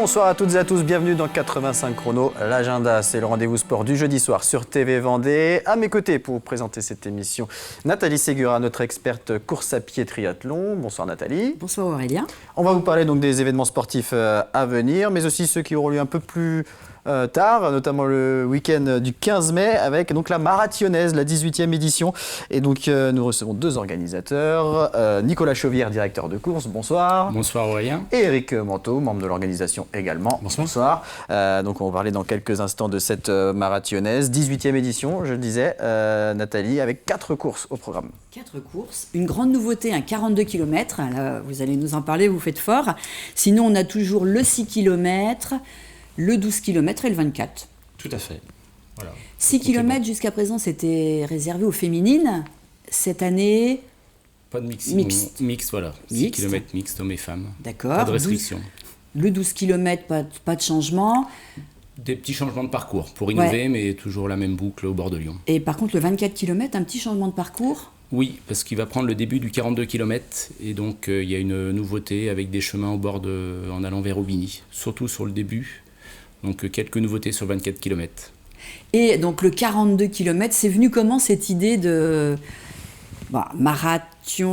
Bonsoir à toutes et à tous, bienvenue dans 85 Chrono. L'agenda, c'est le rendez-vous sport du jeudi soir sur TV Vendée. À mes côtés pour vous présenter cette émission, Nathalie Ségura, notre experte course à pied triathlon. Bonsoir Nathalie. Bonsoir Aurélien. On va vous parler donc des événements sportifs à venir, mais aussi ceux qui auront lieu un peu plus tard, notamment le week-end du 15 mai avec donc la Marathionnaise, la 18e édition. Et donc nous recevons deux organisateurs, Nicolas Chauvière, directeur de course, bonsoir. Bonsoir Aurélien. Et Eric Manteau, membre de l'organisation également. Bonsoir. Donc on va parler dans quelques instants de cette Marathionnaise, 18e édition, je le disais, Nathalie, avec 4 courses au programme. 4 courses, une grande nouveauté, un 42 km, là, vous allez nous en parler, vous faites fort. Sinon on a toujours le 6 km, le 12 km et le 24. Tout à fait. Voilà. 6 km jusqu'à présent, c'était réservé aux féminines. Cette année... Pas de mix. Mixte. Voilà. 6 km mixte, hommes et femmes. D'accord. Pas de restriction. Le 12 km, pas de changement. Des petits changements de parcours pour innover, mais toujours la même boucle au bord de Lyon. Et par contre, le 24 km, un petit changement de parcours ? Oui, parce qu'il va prendre le début du 42 km et donc il y a une nouveauté avec des chemins au bord en allant vers Aubigny, surtout sur le début. Donc quelques nouveautés sur 24 km. Et donc le 42 km, c'est venu comment cette idée de marathonnaise, c'est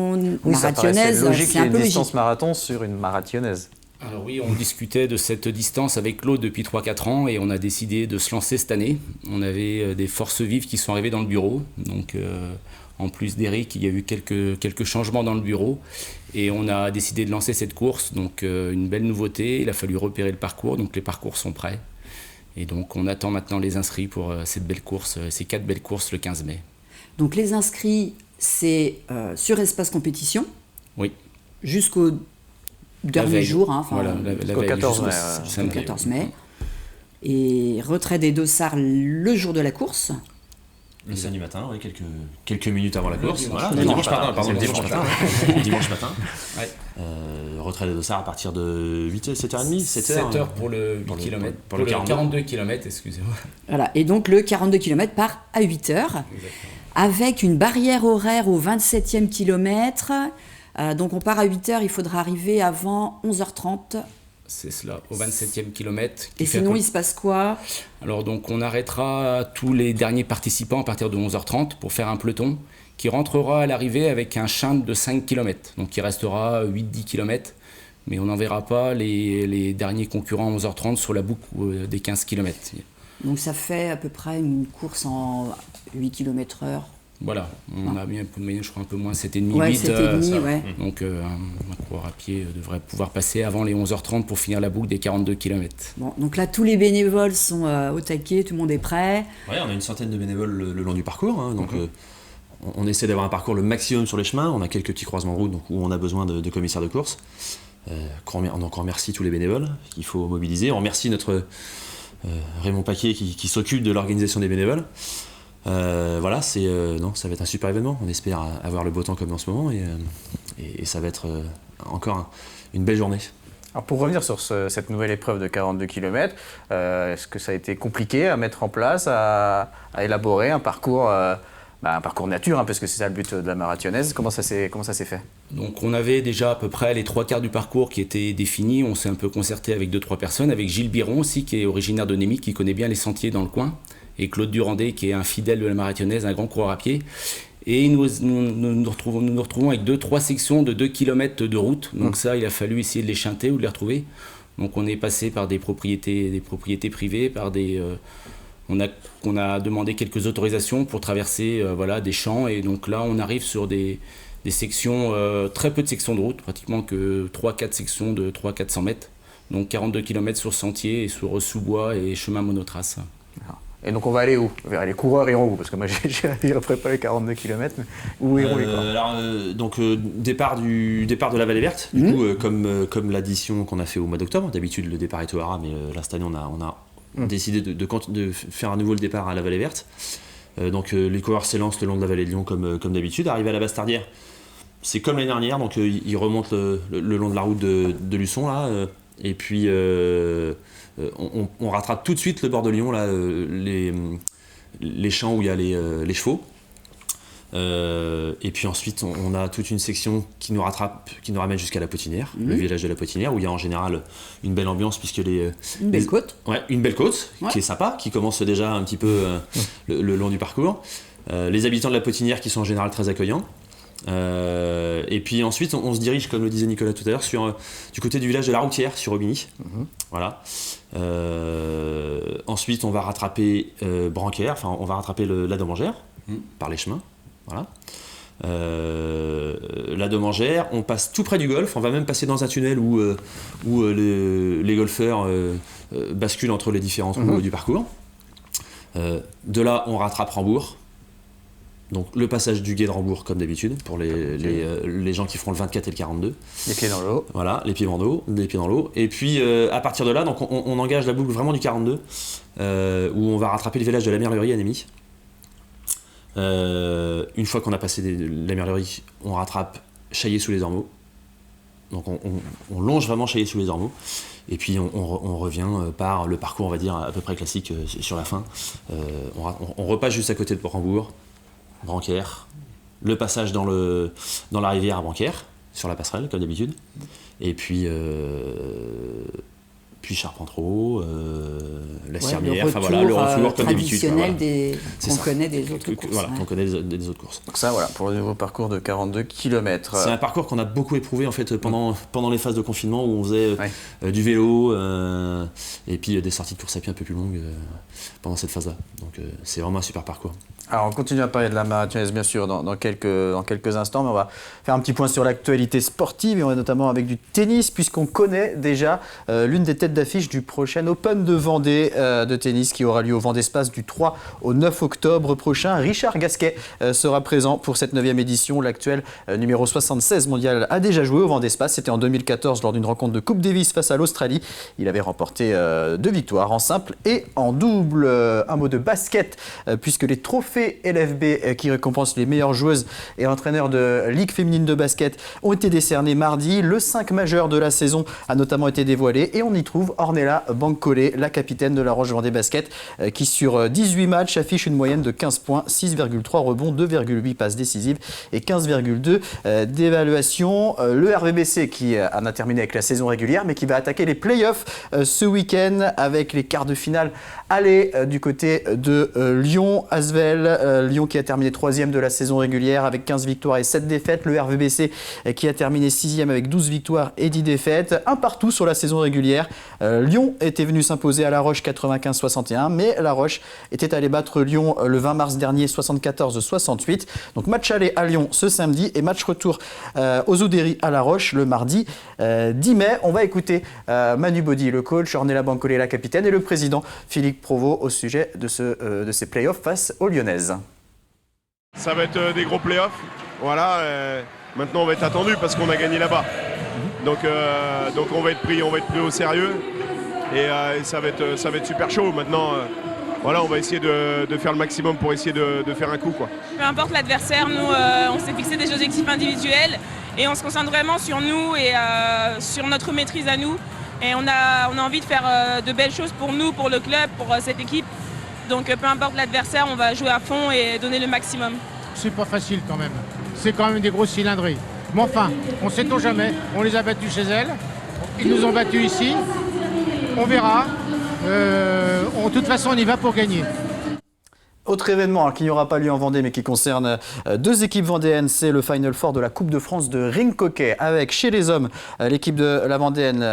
logique, c'est un peu une distance logique. marathon sur une marathionnaise. Alors oui, on discutait de cette distance avec Claude depuis 3-4 ans et on a décidé de se lancer cette année. On avait des forces vives qui sont arrivées dans le bureau. Donc en plus d'Eric, il y a eu quelques changements dans le bureau. Et on a décidé de lancer cette course. Donc une belle nouveauté, il a fallu repérer le parcours. Donc les parcours sont prêts. Et donc on attend maintenant les inscrits pour cette belle course, ces 4 belles courses le 15 mai. Donc les inscrits, c'est sur Espace Compétition. Oui. Jusqu'au dernier jour. Voilà, jusqu'au 14 mai. Jusqu'au 14 mai. Et retrait des dossards le jour de la course. Le samedi matin, oui, quelques minutes avant la course. Dimanche matin. Dimanche matin. Ouais. Retrait des dossards à partir de 8h, 7h30, 7h. 7h pour le 8 km. Pour le 42 km, excusez-moi. Voilà. Et donc le 42 km part à 8h. Exactement. Avec une barrière horaire au 27e kilomètre. Donc on part à 8h, il faudra arriver avant 11h30. C'est cela, au 27e kilomètre. Et sinon, il se passe quoi ? Alors donc on arrêtera tous les derniers participants à partir de 11h30 pour faire un peloton qui rentrera à l'arrivée avec un chunk de 5 km. Donc il restera 8-10 km, mais on n'enverra pas les derniers concurrents à 11h30 sur la boucle des 15 km. Donc ça fait à peu près une course en 8 km/h. Voilà, on a mis un peu de moyenne, je crois un peu moins, 7,5, ouais, 8. 7,5, ouais. Donc un coureur à pied devrait pouvoir passer avant les 11h30 pour finir la boucle des 42 km. Bon, donc là, tous les bénévoles sont au taquet, tout le monde est prêt. Oui, on a une centaine de bénévoles le long du parcours. Donc on essaie d'avoir un parcours le maximum sur les chemins. On a quelques petits croisements de route où on a besoin de commissaires de course. Donc on remercie tous les bénévoles qu'il faut mobiliser. On remercie notre Raymond Paquet qui s'occupe de l'organisation des bénévoles. Voilà, ça va être un super événement. On espère avoir le beau temps comme en ce moment et ça va être encore une belle journée. Alors pour revenir sur cette nouvelle épreuve de 42 km, est-ce que ça a été compliqué à mettre en place, à élaborer un parcours nature, parce que c'est ça le but de la marathionnaise. Comment ça s'est fait ? Donc on avait déjà à peu près les 3/4 du parcours qui étaient définis. On s'est un peu concerté avec 2-3 personnes, avec Gilles Biron aussi, qui est originaire de Némy, qui connaît bien les sentiers dans le coin, et Claude Durandé, qui est un fidèle de la marathionnaise, un grand coureur à pied. Et nous nous retrouvons avec 2-3 sections de 2 km de route. Donc ça, il a fallu essayer de les chanter ou de les retrouver. Donc on est passé par des propriétés privées, par on a demandé quelques autorisations pour traverser des champs. Et donc là, on arrive sur des sections, très peu de sections de route, pratiquement que 3-4 sections de 300-400 mètres. Donc 42 km sur sentier et sur sous-bois et chemin monotrace. Et donc on va aller où ? Vers les coureurs iront où ? Parce que moi j'ai préparé 42 km, mais où iront les coureurs ? Départ de la Vallée Verte, du coup, comme l'addition qu'on a fait au mois d'octobre. D'habitude le départ est au Haras, mais là cette année on a décidé de faire à nouveau le départ à la Vallée Verte. Donc les coureurs s'élancent le long de la vallée de Lyon comme d'habitude. Arrivé à la Bastardière, c'est comme l'année dernière, donc ils remontent le long de la route de Luçon là, et puis on rattrape tout de suite le bord de Lyon, là, les champs où il y a les chevaux. Et puis ensuite, on a toute une section qui nous ramène jusqu'à la Potinière, le village de la Potinière, où il y a en général une belle ambiance, puisque une belle côte. Ouais, une belle côte, qui est sympa, qui commence déjà un petit peu le long du parcours. Les habitants de la Potinière qui sont en général très accueillants. Et puis ensuite, on se dirige, comme le disait Nicolas tout à l'heure, du côté du village de la Routière, sur Aubigny. Voilà. Ensuite, on va rattraper Branquières, on va rattraper la Domangère par les chemins. Voilà. La Domangère, on passe tout près du golf, on va même passer dans un tunnel où les golfeurs basculent entre les différents trous du parcours. De là, on rattrape Rambourg. Donc le passage du gué de Rambourg comme d'habitude pour les gens qui feront le 24 et le 42. Les pieds dans l'eau. Voilà, les pieds dans l'eau. Et puis à partir de là, donc on engage la boucle vraiment du 42 où on va rattraper le village de la Merlerie à Némy. Une fois qu'on a passé la Merlerie, on rattrape Chaillé-sous-les-Ormeaux. Donc on longe vraiment Chaillé-sous-les-Ormeaux. Et puis on revient par le parcours, on va dire, à peu près classique sur la fin. On repasse juste à côté de Rambourg. Branquières, le passage dans la rivière à Branquières, sur la passerelle, comme d'habitude, et puis Charpentreau, la Cirmière, le retour comme d'habitude. Traditionnel qu'on connaît des autres courses. Voilà, qu'on connaît des autres courses. Donc ça, voilà, pour le nouveau parcours de 42 km. C'est un parcours qu'on a beaucoup éprouvé en fait pendant les phases de confinement où on faisait du vélo et puis des sorties de course à pied un peu plus longues pendant cette phase-là. Donc c'est vraiment un super parcours. Alors on continue à parler de la marathonaise bien sûr dans quelques instants, mais on va faire un petit point sur l'actualité sportive et on est notamment avec du tennis puisqu'on connaît déjà l'une des têtes d'affiche du prochain Open de Vendée de tennis qui aura lieu au Vendée-Space du 3 au 9 octobre prochain. Richard Gasquet sera présent pour cette 9e édition. L'actuel numéro 76 mondial a déjà joué au Vendée-Space. C'était en 2014 lors d'une rencontre de Coupe Davis face à l'Australie. Il avait remporté 2 victoires en simple et en double. Un mot de basket puisque les trophées LFB qui récompensent les meilleures joueuses et entraîneurs de Ligue féminine de basket ont été décernés mardi. Le 5 majeur de la saison a notamment été dévoilé et on y trouve Ornella Bancolé, la capitaine de la Roche-Vendée Basket, qui sur 18 matchs affiche une moyenne de 15 points, 6,3 rebonds, 2,8 passes décisives et 15,2 d'évaluation. Le RVBC qui en a terminé avec la saison régulière mais qui va attaquer les playoffs ce week-end avec les quarts de finale aller du côté de Lyon, Asvel. Lyon qui a terminé 3e de la saison régulière avec 15 victoires et 7 défaites. Le RVBC qui a terminé 6e avec 12 victoires et 10 défaites. Un partout sur la saison régulière. Lyon était venu s'imposer à La Roche 95-61, mais La Roche était allé battre Lyon le 20 mars dernier 74-68. Donc match aller à Lyon ce samedi et match retour aux Oudéry à La Roche le mardi 10 mai. On va écouter Manu Baudy, le coach, Ornella Bancolé, la capitaine, et le président Philippe Provost au sujet de ces playoffs face aux Lyonnaises. Ça va être des gros playoffs. Voilà. Maintenant, on va être attendu parce qu'on a gagné là-bas. Donc on va être pris au sérieux et ça va être super chaud. Maintenant, voilà, on va essayer de faire le maximum pour essayer de faire un coup, quoi. Peu importe l'adversaire, nous, on s'est fixé des objectifs individuels et on se concentre vraiment sur nous et sur notre maîtrise à nous. Et on a envie de faire de belles choses pour nous, pour le club, pour cette équipe. Donc peu importe l'adversaire, on va jouer à fond et donner le maximum. C'est pas facile quand même. C'est quand même des grosses cylindries. Mais enfin, on ne sait-on jamais. On les a battus chez elles. Ils nous ont battus ici. On verra. De toute façon, on y va pour gagner. Autre événement qui n'aura pas lieu en Vendée mais qui concerne 2 équipes vendéennes, c'est le Final Four de la Coupe de France de rink hockey avec chez les hommes l'équipe de la Vendéenne,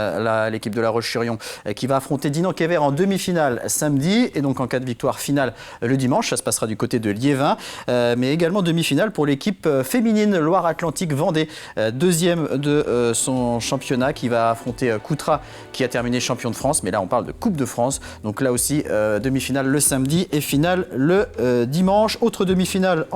l'équipe de La Roche-sur-Yon qui va affronter Dinan-Quévert en demi-finale samedi et donc en cas de victoire finale le dimanche. Ça se passera du côté de Liévin mais également demi-finale pour l'équipe féminine Loire-Atlantique Vendée, 2e de son championnat qui va affronter Coutras qui a terminé champion de France, mais là on parle de Coupe de France. Donc là aussi demi-finale le samedi et finale le dimanche. Autre demi-finale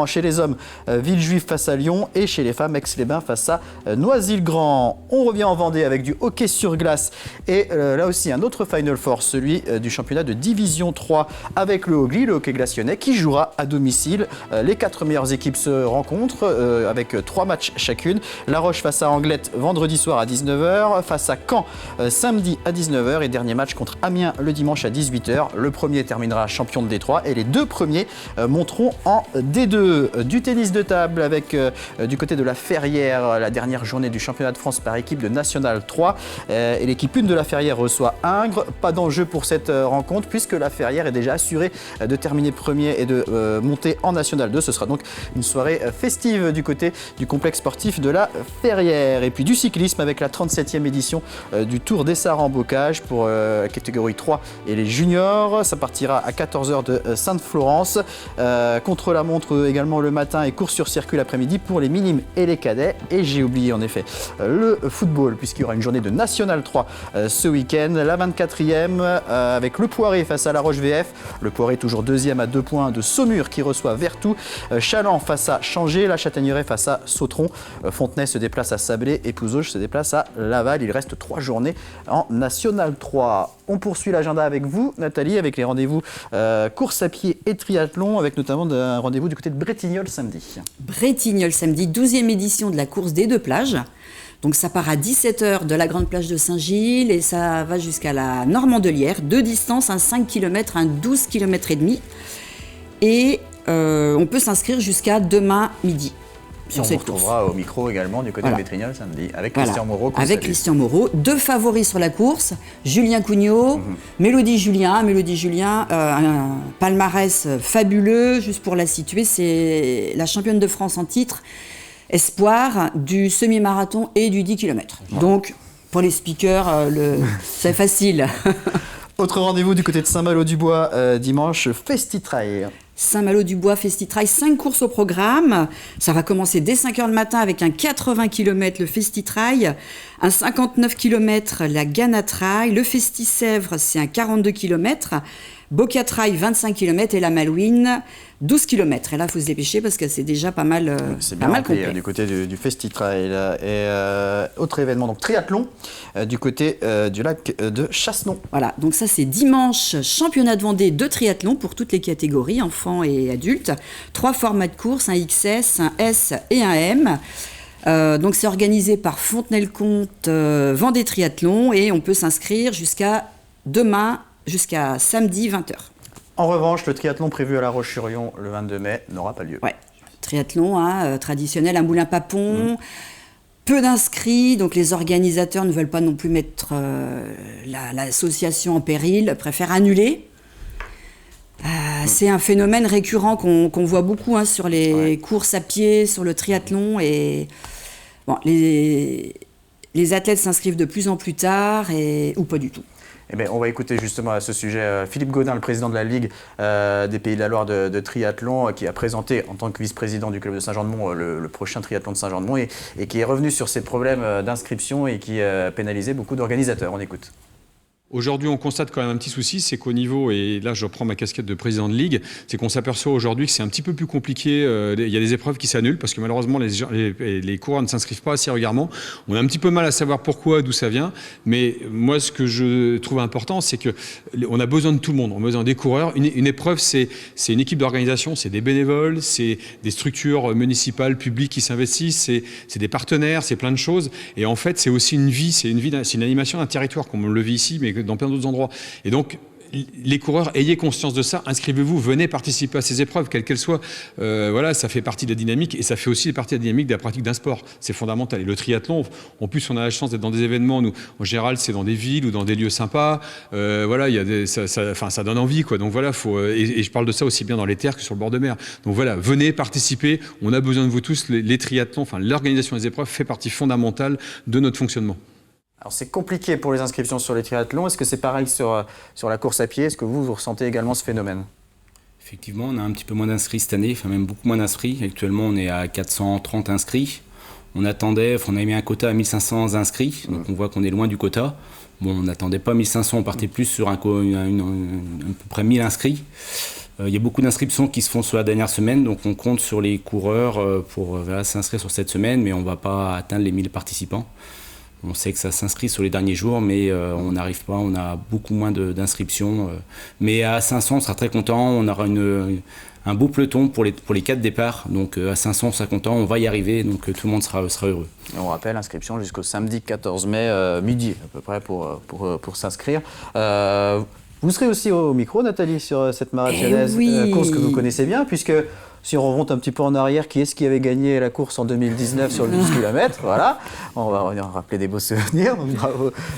chez les hommes, Villejuif face à Lyon et chez les femmes, Aix-les-Bains face à Noisy-le-Grand. On revient en Vendée avec du hockey sur glace et là aussi un autre Final Four, celui du championnat de Division 3 avec le Hogli, le hockey glace lyonnais qui jouera à domicile. Les 4 meilleures équipes se rencontrent avec 3 matchs chacune. La Roche face à Anglette vendredi soir à 19h, face à Caen samedi à 19h et dernier match contre Amiens le dimanche à 18h. Le premier terminera champion de Détroit et les 2 deux premiers monteront en D2. Du tennis de table avec du côté de la Ferrière, la dernière journée du championnat de France par équipe de National 3. Et l'équipe 1 de la Ferrière reçoit Ingres. Pas d'enjeu pour cette rencontre puisque la Ferrière est déjà assurée de terminer premier et de monter en National 2. Ce sera donc une soirée festive du côté du complexe sportif de la Ferrière. Et puis du cyclisme avec la 37e édition du Tour des Sarres en bocage pour la catégorie 3 et les juniors. Ça partira à 14h de Sainte-Florence. Contre la montre également le matin et course sur circuit l'après-midi pour les minimes et les cadets. Et j'ai oublié en effet le football puisqu'il y aura une journée de National 3 ce week-end. La 24e avec le Poiré face à la Roche VF. Le Poiré toujours deuxième à 2 points de Saumur qui reçoit Vertou. Chaland face à Changé. La Châtaigneraie face à Sautron. Fontenay se déplace à Sablé et Pouzauges se déplace à Laval. Il reste 3 journées en National 3. On poursuit l'agenda avec vous, Nathalie, avec les rendez-vous course à pied et triathlon, avec notamment un rendez-vous du côté de Bretignolles samedi. Bretignolles samedi, 12e édition de la course des deux plages. Donc ça part à 17h de la grande plage de Saint-Gilles et ça va jusqu'à la Normandelière. 2 distances, un 5 km, un 12 km et demi. Et on peut s'inscrire jusqu'à demain midi. On vous retrouvera au micro également du côté de Bretignolles samedi avec Christian Moreau. Avec Christian Moreau, 2 favoris sur la course, Julien Cugnot, Mélodie Julien, un palmarès fabuleux, juste pour la situer, c'est la championne de France en titre, espoir du semi-marathon et du 10 km. Donc pour les speakers, c'est facile. Autre rendez-vous du côté de Saint-Malo-du-Bois dimanche, Festi-Trail. Saint-Malo-du-Bois, Festi-Trail, 5 courses au programme. Ça va commencer dès 5h le matin avec un 80 km, le Festi-Trail, un 59 km, la Ghana-Trail, le Festi-Sèvres, c'est un 42 km, Boca-Trail, 25 km et la Malouine, 12 km. Et là, il faut se dépêcher parce que c'est déjà pas mal, c'est bien complet du côté du Festi-Trail. Et autre événement, donc triathlon, du côté du lac de Chassenon. Voilà, donc ça c'est dimanche, championnat de Vendée de triathlon pour toutes les catégories, enfants et adultes. 3 formats de course, un XS, un S et un M. Donc c'est organisé par Fontenay-le-Comte, Vendée Triathlon, et on peut s'inscrire jusqu'à demain, jusqu'à samedi 20h. En revanche, le triathlon prévu à La Roche-sur-Yon le 22 mai n'aura pas lieu. Ouais, triathlon traditionnel, un Moulin-Papon. Peu d'inscrits, donc les organisateurs ne veulent pas non plus mettre l'association en péril, préfèrent annuler. C'est un phénomène récurrent qu'on voit beaucoup sur les courses à pied, sur le triathlon. Et bon, les athlètes s'inscrivent de plus en plus tard ou pas du tout. Eh bien, on va écouter justement à ce sujet Philippe Gaudin, le président de la Ligue des Pays de la Loire de triathlon, qui a présenté en tant que vice-président du club de Saint-Jean-de-Mont le prochain triathlon de Saint-Jean-de-Mont et qui est revenu sur ces problèmes d'inscription et qui pénalisait beaucoup d'organisateurs. On écoute. Aujourd'hui, on constate quand même un petit souci, c'est qu'au niveau, et là je reprends ma casquette de président de ligue, c'est qu'on s'aperçoit aujourd'hui que c'est un petit peu plus compliqué. Il y a des épreuves qui s'annulent parce que malheureusement les coureurs ne s'inscrivent pas assez régulièrement. On a un petit peu mal à savoir pourquoi, d'où ça vient. Mais moi, ce que je trouve important, c'est qu'on a besoin de tout le monde. On a besoin des coureurs. Une épreuve, c'est une équipe d'organisation, c'est des bénévoles, c'est des structures municipales, publiques qui s'investissent, c'est des partenaires, c'est plein de choses. Et en fait, c'est aussi une vie, c'est une animation d'un territoire, comme on le vit ici, mais dans plein d'autres endroits. Et donc, les coureurs, ayez conscience de ça, inscrivez-vous, venez participer à ces épreuves, quelles qu'elles soient. Voilà, ça fait partie de la dynamique et ça fait aussi partie de la dynamique de la pratique d'un sport. C'est fondamental. Et le triathlon, en plus, on a la chance d'être dans des événements, nous, en général, c'est dans des villes ou dans des lieux sympas. Voilà, ça donne envie, quoi. Donc voilà, et je parle de ça aussi bien dans les terres que sur le bord de mer. Donc voilà, venez participer. On a besoin de vous tous. Les triathlons, l'organisation des épreuves fait partie fondamentale de notre fonctionnement. Alors c'est compliqué pour les inscriptions sur les triathlons. Est-ce que c'est pareil sur la course à pied? Est-ce que vous ressentez également ce phénomène? Effectivement, on a un petit peu moins d'inscrits cette année, enfin même beaucoup moins d'inscrits. Actuellement, on est à 430 inscrits. On avait mis un quota à 1500 inscrits, donc on voit qu'on est loin du quota. Bon, on n'attendait pas 1500, on partait plus sur à peu près 1000 inscrits. Il y a beaucoup d'inscriptions qui se font sur la dernière semaine, donc on compte sur les coureurs pour s'inscrire sur cette semaine, mais on ne va pas atteindre les 1000 participants. On sait que ça s'inscrit sur les derniers jours, mais on n'arrive pas, on a beaucoup moins d'inscriptions. Mais à 500, on sera très content, on aura un beau peloton pour les 4 départs. Donc à 500, on sera content, on va y arriver, donc tout le monde sera heureux. On rappelle, inscription jusqu'au samedi 14 mai, midi à peu près pour s'inscrire. Vous serez aussi au micro, Nathalie, sur cette marathonnaise, oui. Course que vous connaissez bien, puisque si on remonte un petit peu en arrière, qui est-ce qui avait gagné la course en 2019 sur le 12 km? Voilà, on va rappeler des beaux souvenirs, donc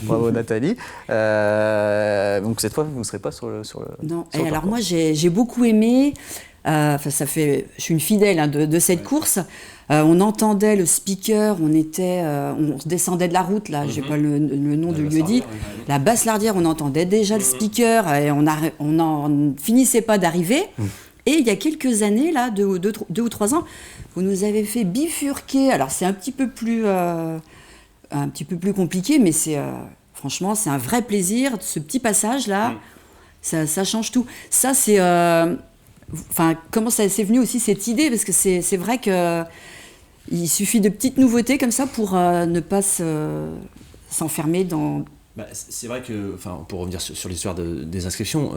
bravo Nathalie. Donc cette fois, vous ne serez pas sur le Non, sur le alors parcours. moi j'ai beaucoup aimé, je suis une fidèle de cette course. On entendait le speaker, on descendait de la route, là, j'ai pas le nom du lieu-dit. La Basse-Lardière, on entendait déjà le speaker et on n'en finissait pas d'arriver. Et il y a quelques années, là, 2 ou 3 ans, vous nous avez fait bifurquer. Alors c'est un petit peu plus compliqué, mais franchement, c'est un vrai plaisir. Ce petit passage-là, ça change tout. Ça, c'est... comment ça s'est venu aussi, cette idée? Parce que c'est vrai que il suffit de petites nouveautés comme ça pour ne pas s'enfermer dans... C'est vrai que, pour revenir sur l'histoire des inscriptions,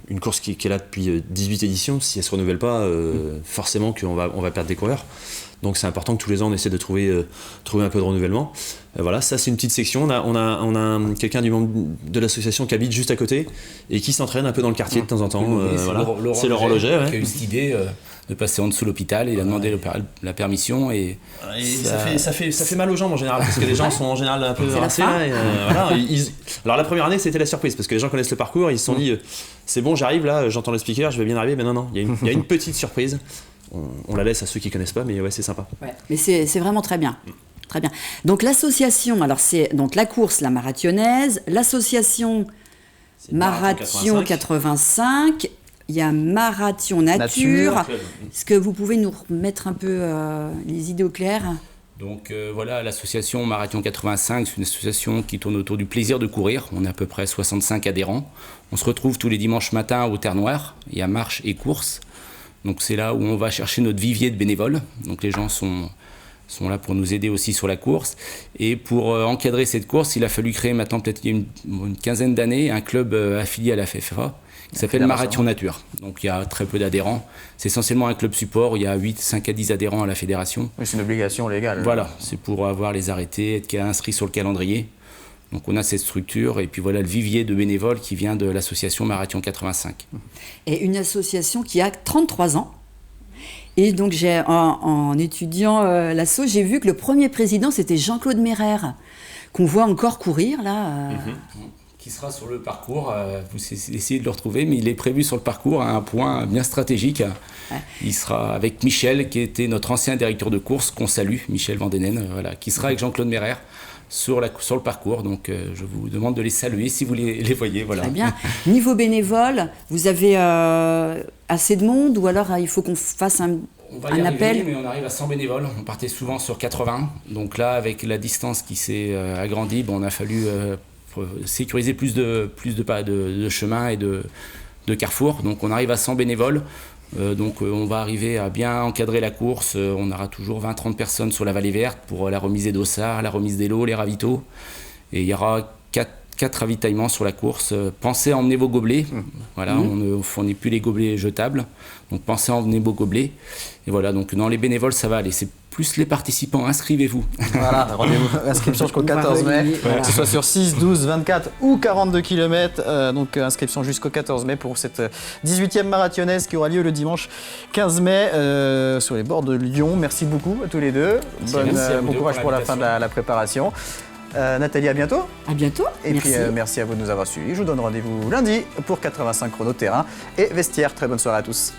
une course qui est là depuis 18 éditions, si elle ne se renouvelle pas, forcément qu'on va perdre des coureurs. Donc c'est important que tous les ans on essaie de trouver un peu de renouvellement. Voilà, ça c'est une petite section. On a quelqu'un du membre de l'association qui habite juste à côté et qui s'entraîne un peu dans le quartier de temps en temps. C'est Laurent Loget qui a eu cette idée de passer en dessous de l'hôpital. Il a demandé la permission et ça fait mal aux jambes en général parce que les gens sont en général un peu rincés. Alors la première année c'était la surprise parce que les gens connaissent le parcours, ils se sont dit c'est bon, j'arrive là, j'entends le speaker, je vais bien arriver. Mais non, il y a une petite surprise. On la laisse à ceux qui connaissent pas, mais ouais, c'est sympa. Ouais. Mais c'est vraiment très bien. Très bien. Donc l'association, alors c'est donc la course, la marathonnaise, l'association Marathon 85, il y a Marathon Nature. Est-ce que vous pouvez nous remettre un peu les idées au clair? Donc voilà, l'association Marathon 85, c'est une association qui tourne autour du plaisir de courir. On a à peu près 65 adhérents. On se retrouve tous les dimanches matins au Terre Noire. Il y a marche et course. Donc c'est là où on va chercher notre vivier de bénévoles. Donc les gens sont là pour nous aider aussi sur la course. Et pour encadrer cette course, il a fallu créer maintenant peut-être il y a une quinzaine d'années un club affilié à la FFA qui s'appelle Marathon Nature. Donc il y a très peu d'adhérents. C'est essentiellement un club support où il y a 5 à 10 adhérents à la fédération. Oui, c'est une obligation légale. Voilà, c'est pour avoir les arrêtés, être inscrit sur le calendrier. Donc on a cette structure et puis voilà le vivier de bénévoles qui vient de l'association Marathon 85. Et une association qui a 33 ans. Et donc en étudiant l'asso, j'ai vu que le premier président c'était Jean-Claude Mérer, qu'on voit encore courir là. Qui sera sur le parcours, vous essayez de le retrouver, mais il est prévu sur le parcours à un point bien stratégique. Ouais. Il sera avec Michel, qui était notre ancien directeur de course, qu'on salue, Michel Vandenen, qui sera avec Jean-Claude Mérer sur le parcours. Donc je vous demande de les saluer si vous les voyez. Voilà. Très bien. Niveau bénévole, vous avez assez de monde ou alors il faut qu'on fasse un appel? Mais on arrive à 100 bénévoles. On partait souvent sur 80. Donc là, avec la distance qui s'est agrandie, on a fallu... sécuriser plus de chemins et de carrefours. Donc on arrive à 100 bénévoles. Donc on va arriver à bien encadrer la course. On aura toujours 20-30 personnes sur la vallée verte pour la remise des dossards, la remise des lots, les ravitaux. Et il y aura 4 ravitaillements sur la course. Pensez à emmener vos gobelets. Voilà, on ne fournit plus les gobelets jetables. Donc pensez à emmener vos gobelets. Et voilà, donc dans les bénévoles, ça va aller. C'est plus les participants. Inscrivez-vous. Voilà, rendez-vous, inscription jusqu'au 14 mai. Voilà. Que ce soit sur 6, 12, 24 ou 42 km. Donc inscription jusqu'au 14 mai pour cette 18e marathonnaise qui aura lieu le dimanche 15 mai sur les bords de Lyon. Merci beaucoup à tous les deux. Bon courage pour la fin de la préparation. Nathalie, à bientôt. À bientôt. Et merci. Puis merci à vous de nous avoir suivis. Je vous donne rendez-vous lundi pour 85 chrono terrain et vestiaire. Très bonne soirée à tous.